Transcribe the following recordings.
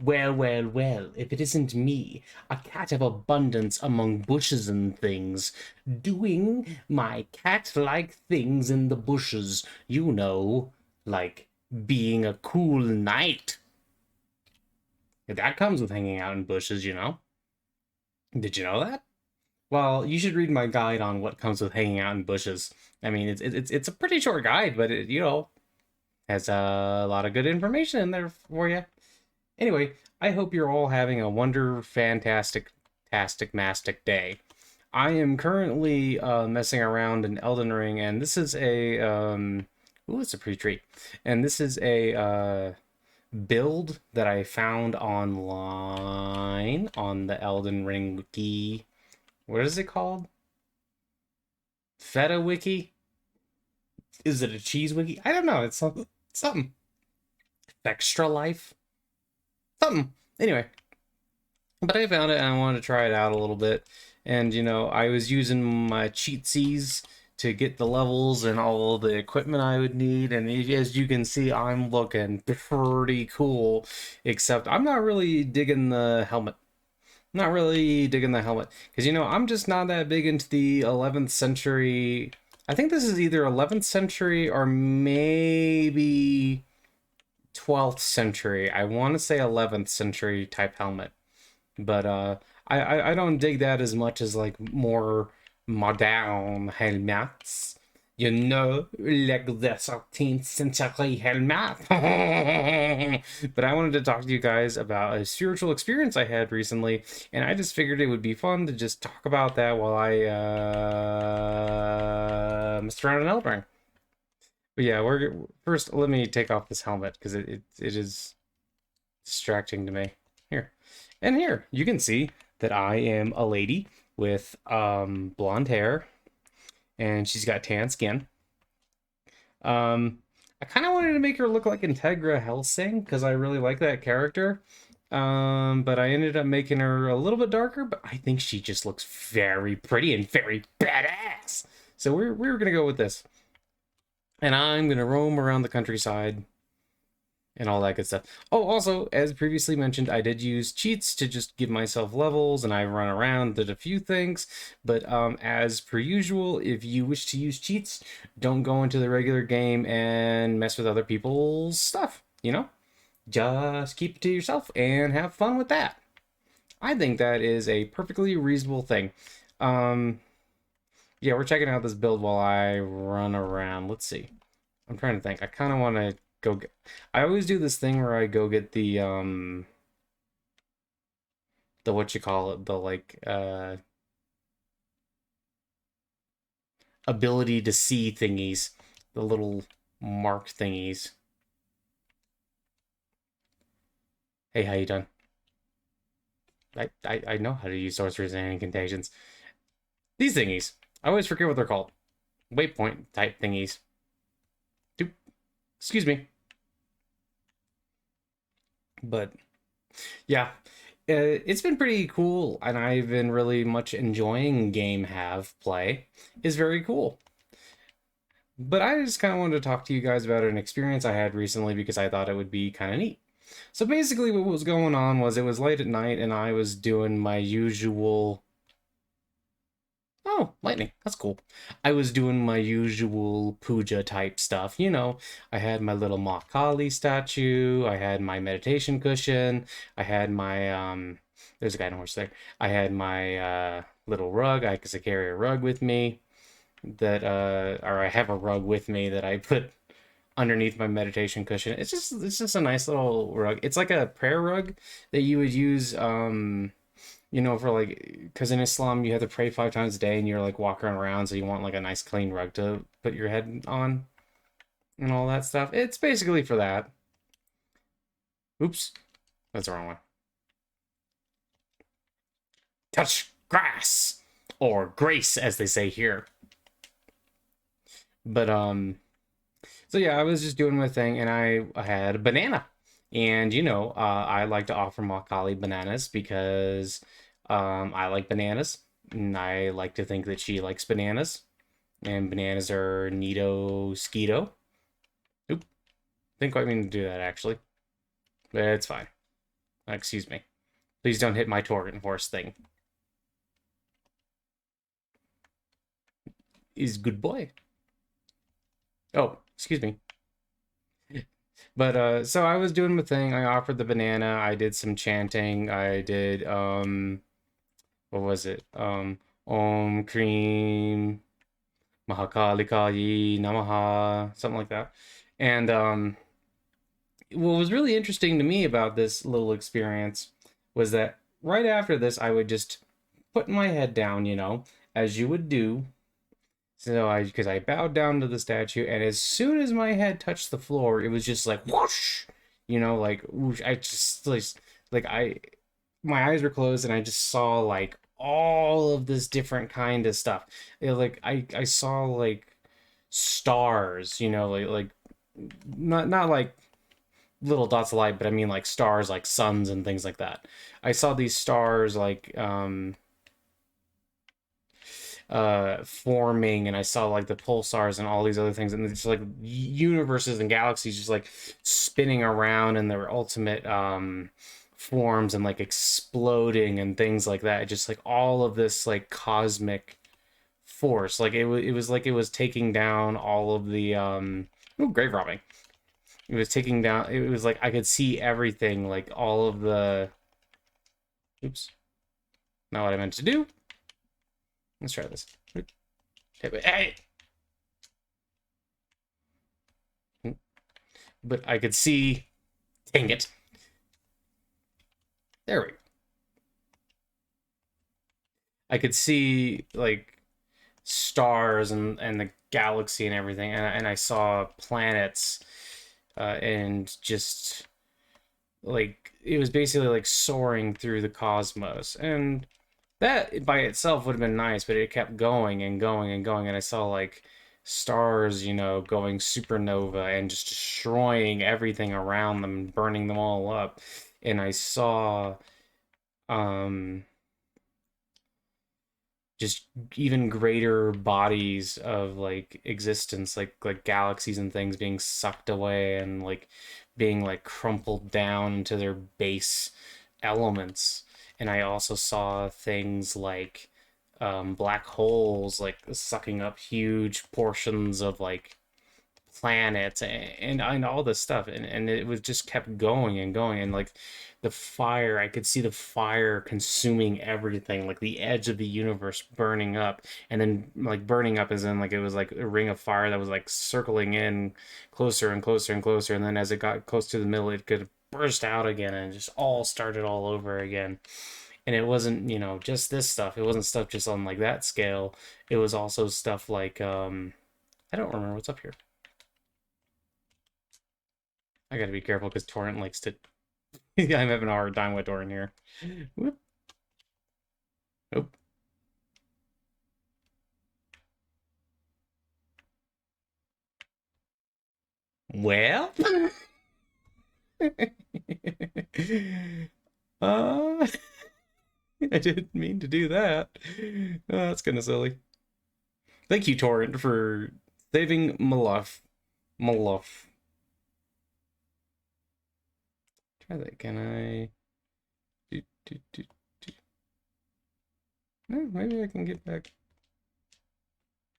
Well, well, well, if it isn't me, a cat of abundance among bushes and things, doing my cat-like things in the bushes, you know, like being a cool knight. That comes with hanging out in bushes, you know. Did you know that? Well, you should read my guide on what comes with hanging out in bushes. I mean, it's a pretty short guide, but it, has a lot of good information in there for you. Anyway, I hope you're all having a fantastic, tastic, mastic day. I am currently messing around in Elden Ring, and this is a ooh, it's a pretty treat. And this is a build that I found online on the Elden Ring wiki. What is it called? Feta wiki? Is it a cheese wiki? I don't know. It's something. Something. Extra life? Something. Anyway, but I found it and I wanted to try it out a little bit. And, I was using my cheatsies to get the levels and all the equipment I would need. And as you can see, I'm looking pretty cool. Except I'm not really digging the helmet. Not really digging the helmet. Because, I'm just not that big into the 11th century. I think this is either 11th century or maybe 12th century. I want to say 11th century type helmet. But I don't dig that as much as like more modern helmets. Like the 13th century helmet. But I wanted to talk to you guys about a spiritual experience I had recently, and I just figured it would be fun to just talk about that while I messed around in Elden Ring. But yeah, we're first. Let me take off this helmet because it is distracting to me. Here. And here, you can see that I am a lady with blonde hair and she's got tan skin. I kind of wanted to make her look like Integra Helsing because I really like that character. But I ended up making her a little bit darker, but I think she just looks very pretty and very badass. So we're gonna go with this. And I'm gonna roam around the countryside and all that good stuff. Oh, also, as previously mentioned, I did use cheats to just give myself levels, and I run around, did a few things. But as per usual, if you wish to use cheats, don't go into the regular game and mess with other people's stuff, Just keep it to yourself and have fun with that. I think that is a perfectly reasonable thing. Um, yeah, we're checking out this build while I run around. Let's see. I'm trying to think. I kind of want to go get... I always do this thing where I go get the what you call it, the like ability to see thingies, the little mark thingies. Hey, how you done? I know how to use sorceries and incantations. These thingies. I always forget what they're called. Waypoint type thingies. Doop. Excuse me. But yeah, it's been pretty cool, and I've been really much enjoying game have play. Is very cool. But I just kind of wanted to talk to you guys about an experience I had recently because I thought it would be kind of neat. So basically, what was going on was it was late at night, and I was doing my usual. Oh, lightning. That's cool. I was doing my usual puja type stuff. I had my little Ma Kali statue, I had my meditation cushion, I had my there's a guy on a horse there. I had my little rug, because I carry a rug with me or I have a rug with me that I put underneath my meditation cushion. It's just a nice little rug. It's like a prayer rug that you would use for like, because in Islam you have to pray 5 times a day and you're like walking around, so you want like a nice clean rug to put your head on and all that stuff. It's basically for that. Oops, that's the wrong one. Touch grass, or grace as they say here. But so yeah, I was just doing my thing and I had a banana. And I like to offer Makali bananas because I like bananas. And I like to think that she likes bananas. And bananas are neato skeeto. Oop. Didn't quite mean to do that actually. But it's fine. Excuse me. Please don't hit my torrent horse thing. Is good boy. Oh, excuse me. But so I was doing my thing. I offered the banana. I did some chanting. I did what was it? Om Cream Mahakali Kali Namaha, something like that. And what was really interesting to me about this little experience was that right after this, I would just put my head down, as you would do. So because I bowed down to the statue, and as soon as my head touched the floor, it was just like whoosh, like whoosh. I just like my eyes were closed, and I just saw like all of this different kind of stuff. Like I saw like stars, like not like little dots of light, but I mean like stars, like suns and things like that. I saw these stars like forming, and I saw like the pulsars and all these other things, and it's like universes and galaxies just like spinning around in their ultimate forms and like exploding and things like that. Just like all of this like cosmic force, like it was like it was taking down all of the ooh, grave robbing. It was taking down, it was like I could see everything, like all of the, oops, not what I meant to do. Let's try this. Hey! But I could see, dang it. There we go. I could see like stars and the galaxy and everything, and I saw planets, and just like it was basically like soaring through the cosmos, and that by itself would have been nice, but it kept going and going and going, and I saw like stars, going supernova and just destroying everything around them, burning them all up. And I saw um just even greater bodies of like existence, like galaxies and things being sucked away and like being like crumpled down into their base elements. And I also saw things like black holes like sucking up huge portions of like planets and all this stuff, and it was just kept going and going, and like the fire, I could see the fire consuming everything, like the edge of the universe burning up, and then like burning up as in like it was like a ring of fire that was like circling in closer and closer and closer, and then as it got close to the middle it could burst out again and just all started all over again. And it wasn't, just this stuff, it wasn't stuff just on like that scale, it was also stuff like I don't remember what's up here. I gotta be careful because Torrent likes to. I'm having a hard time with Torrent here. Whoop. Nope. Well. uh, I didn't mean to do that. Oh, that's kind of silly. Thank you, Torrent, for saving my life. My life. Try that. Can I? Do, do, do, do. No, maybe I can get back.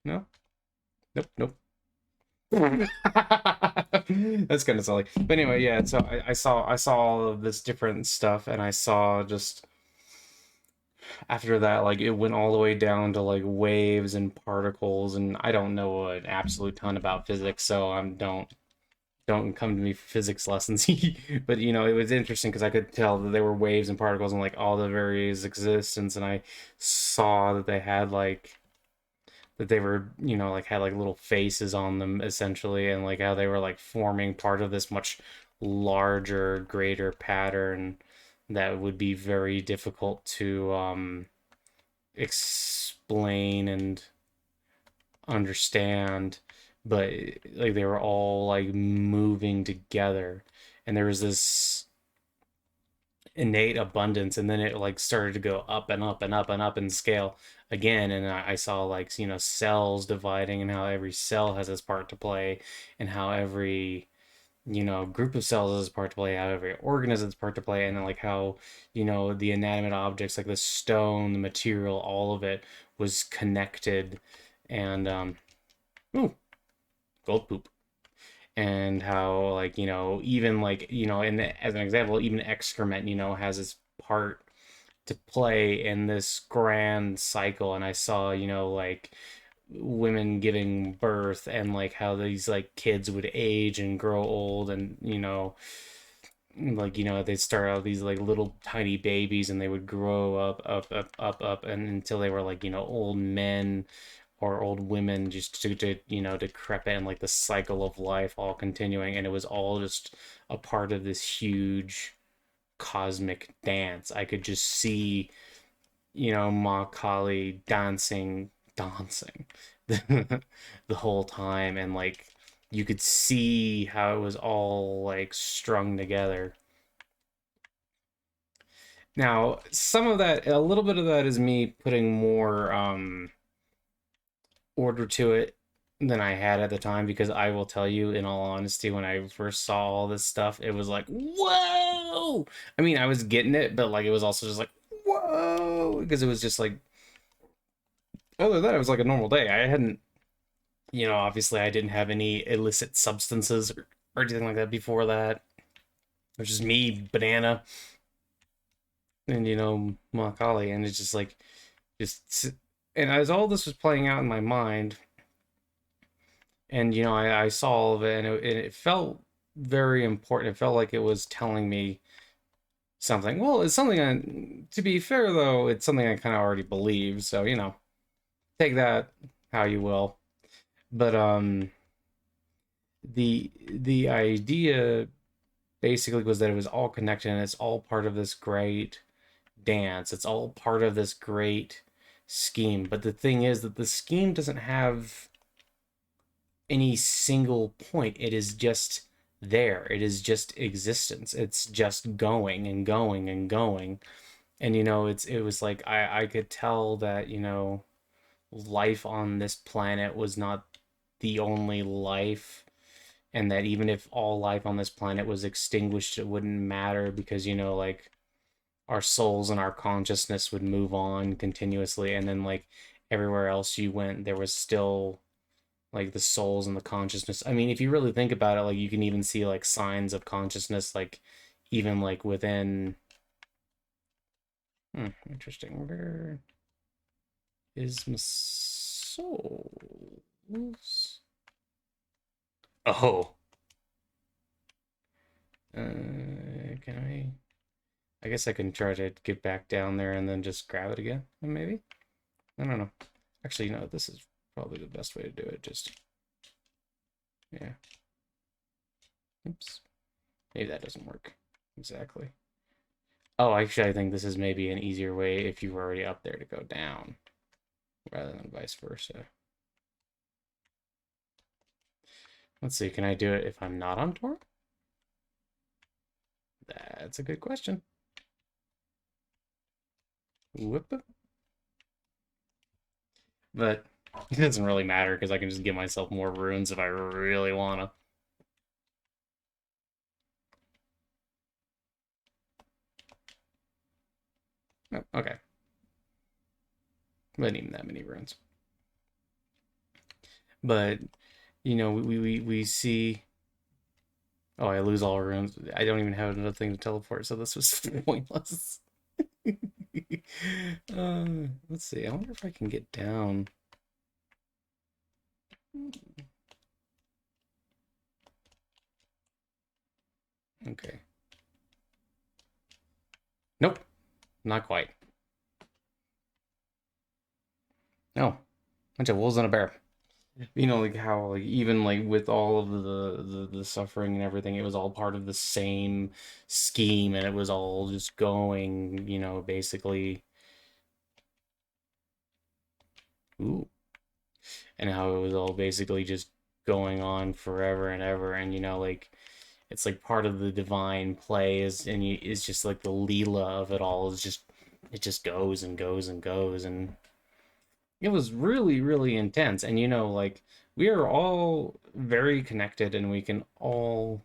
No. Nope. Nope. That's kind of silly. But anyway, yeah, so I saw all of this different stuff, and I saw just after that, like it went all the way down to like waves and particles, and I don't know an absolute ton about physics, so don't come to me for physics lessons. But it was interesting because I could tell that there were waves and particles and like all the various existence, and I saw that they had like that they were, like had like little faces on them essentially, and like how they were like forming part of this much larger, greater pattern that would be very difficult to explain and understand, but like they were all like moving together, and there was this innate abundance, and then it like started to go up and up and up and up in scale again, and I saw like cells dividing, and how every cell has its part to play, and how every group of cells is part to play, how every organism is part to play, and then like how, the inanimate objects like the stone, the material, all of it was connected, and ooh, gold poop. And how like, even like, and as an example, even excrement, has its part to play in this grand cycle. And I saw, like women giving birth and like how these like kids would age and grow old, and like they'd start out these like little tiny babies and they would grow up and until they were like old men or old women, just to decrepit, and like the cycle of life all continuing, and it was all just a part of this huge cosmic dance. I could just see Ma Kali dancing the, the whole time, and like you could see how it was all like strung together. Now, some of that, a little bit of that is me putting more order to it than I had at the time, because I will tell you, in all honesty, when I first saw all this stuff, it was like, whoa! I mean, I was getting it, but like it was also just like, whoa! Because it was just like, other than that, it was like a normal day. I hadn't, obviously, I didn't have any illicit substances or anything like that before that. It was just me, banana, and Makali, and it's just like, just, and as all this was playing out in my mind, and I saw all of it, and it felt very important. It felt like it was telling me something. Well, it's something to be fair though, it's something I kind of already believe. So take that how you will. But the idea basically was that it was all connected, and it's all part of this great dance. It's all part of this great scheme. But the thing is that the scheme doesn't have any single point. It is just there. It is just existence. It's just going and going and going. And it was like I could tell that, life on this planet was not the only life, and that even if all life on this planet was extinguished, it wouldn't matter, because like our souls and our consciousness would move on continuously, and then like everywhere else you went, there was still like the souls and the consciousness. I mean, if you really think about it, like you can even see like signs of consciousness, like even like within. Interesting. Where is my souls? Oh. Can I? I guess I can try to get back down there and then just grab it again, maybe? I don't know. Actually, no, this is probably the best way to do it. Just, yeah. Oops. Maybe that doesn't work exactly. Oh, actually, I think this is maybe an easier way if you were already up there to go down, rather than vice versa. Let's see, can I do it if I'm not on tour? That's a good question. Whoop. But it doesn't really matter, because I can just give myself more runes if I really wanna. Oh, okay. But even that many runes. But we see. Oh, I lose all runes. I don't even have another thing to teleport, so this was pointless. Let's see. I wonder if I can get down. Okay. Nope. Not quite. No. Bunch of wolves and a bear. Like how like even like with all of the suffering and everything, it was all part of the same scheme, and it was all just going, basically. Ooh. And how it was all basically just going on forever and ever, and like it's like part of the divine play is just like the Leela of it all, is just it just goes and goes and goes, and it was really, really intense. And like we are all very connected, and we can all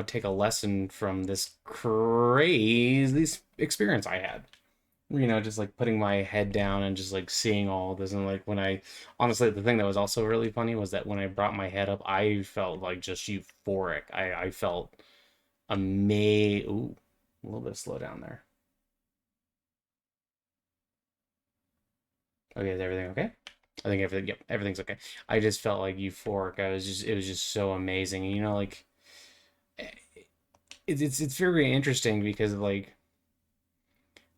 take a lesson from this crazy experience I had. Just like putting my head down and just like seeing all this. And like when I, honestly, the thing that was also really funny was that when I brought my head up, I felt like just euphoric. I felt amazing. Ooh, a little bit of slow down there. Okay, is everything okay? I think everything, yep, everything's okay. I just felt like euphoric. It was just so amazing. Like eh, it's very interesting because like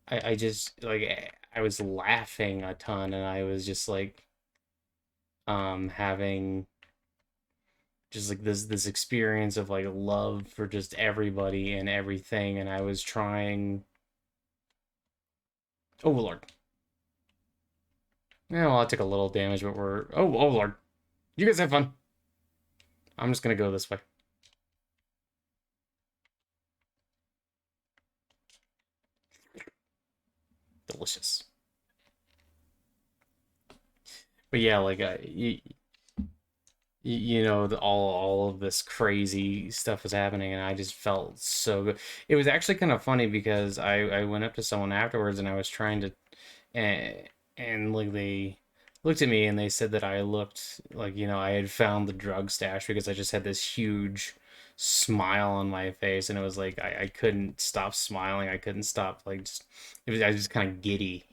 I just like I was laughing a ton and I was just like having just like this experience of like love for just everybody and everything, and I was trying. Oh Lord. Yeah, well, I took a little damage, but we're. Oh Lord. You guys have fun. I'm just gonna go this way. Delicious. But yeah, like all of this crazy stuff was happening, and I just felt so good. It was actually kind of funny because I went up to someone afterwards, and I was trying to, and like they looked at me and they said that I looked like I had found the drug stash because I just had this huge smile on my face, and it was like I couldn't stop smiling. I couldn't stop like just I was just kind of giddy.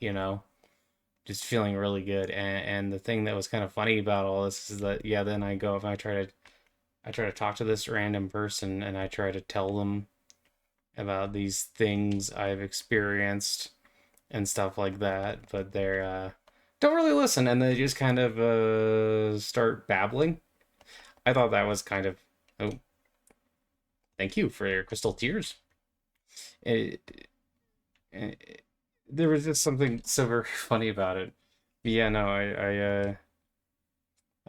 Just feeling really good. And the thing that was kind of funny about all this is that yeah, then I go up and I try to talk to this random person and I try to tell them about these things I've experienced and stuff like that, but they're don't really listen and they just kind of start babbling. I thought that was kind of oh, thank you for your crystal tears. It, it, there was just something so very funny about it. But yeah, no, I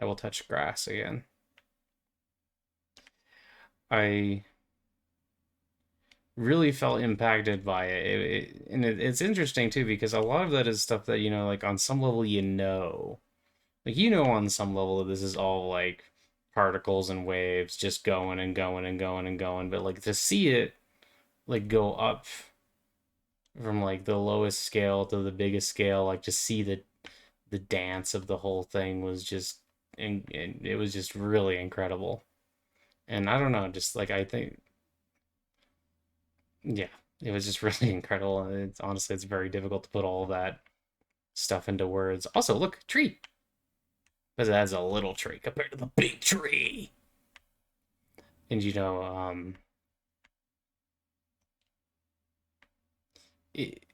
will touch grass again. I really felt impacted by it. And it's interesting too because a lot of that is stuff that like on some level like on some level that this is all like particles and waves just going and going and going and going. But like to see it like go up from like the lowest scale to the biggest scale, like to see the dance of the whole thing was just and it was just really incredible. And I don't know, just like I think yeah, it was just really incredible. And it's honestly, it's very difficult to put all of that stuff into words. Also, look, tree, because it has a little tree compared to the big tree. And it,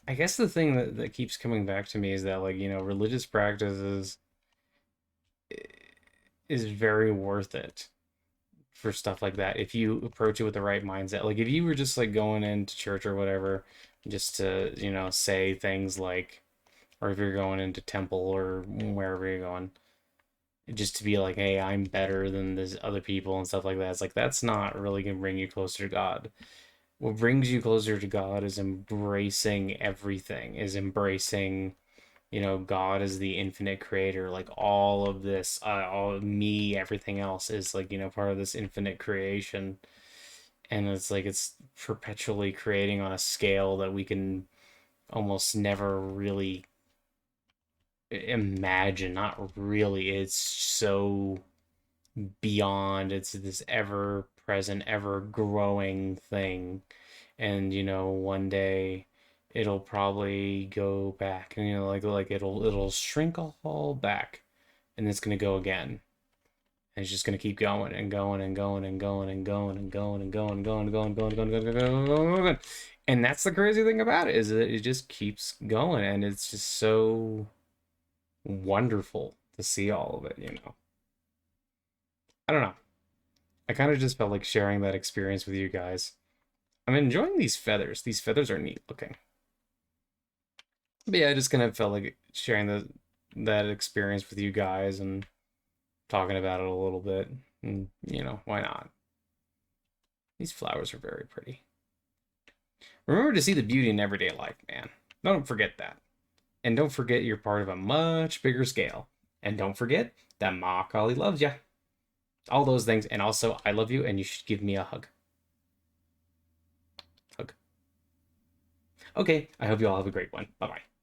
I guess the thing that keeps coming back to me is that like religious practices is very worth it for stuff like that if you approach it with the right mindset. Like if you were just like going into church or whatever, just to say things like, or if you're going into temple or wherever you're going, just to be like, hey, I'm better than this other people and stuff like that. It's like that's not really gonna bring you closer to God. What brings you closer to God is embracing everything, is embracing, God is the infinite creator. Like all of this, all of me, everything else is like, part of this infinite creation. And it's like it's perpetually creating on a scale that we can almost never really imagine. Not really. It's so beyond. It's this ever present, ever growing thing. And one day it'll probably go back and like it'll shrink all back and it's gonna go again. And it's just gonna keep going and going and going and going and going and going and going and going and going and going and going and going and going and going and going. And that's the crazy thing about it is that it just keeps going and it's just so wonderful to see all of it. I don't know. I kind of just felt like sharing that experience with you guys. I'm enjoying these feathers. These feathers are neat looking. But yeah, I just kind of felt like sharing that experience with you guys and talking about it a little bit. And why not? These flowers are very pretty. Remember to see the beauty in everyday life, man. Don't forget that. And don't forget you're part of a much bigger scale. And don't forget that Ma Kali loves you. All those things, and also I love you, and you should give me a hug. Hug. Okay, I hope you all have a great one. Bye bye.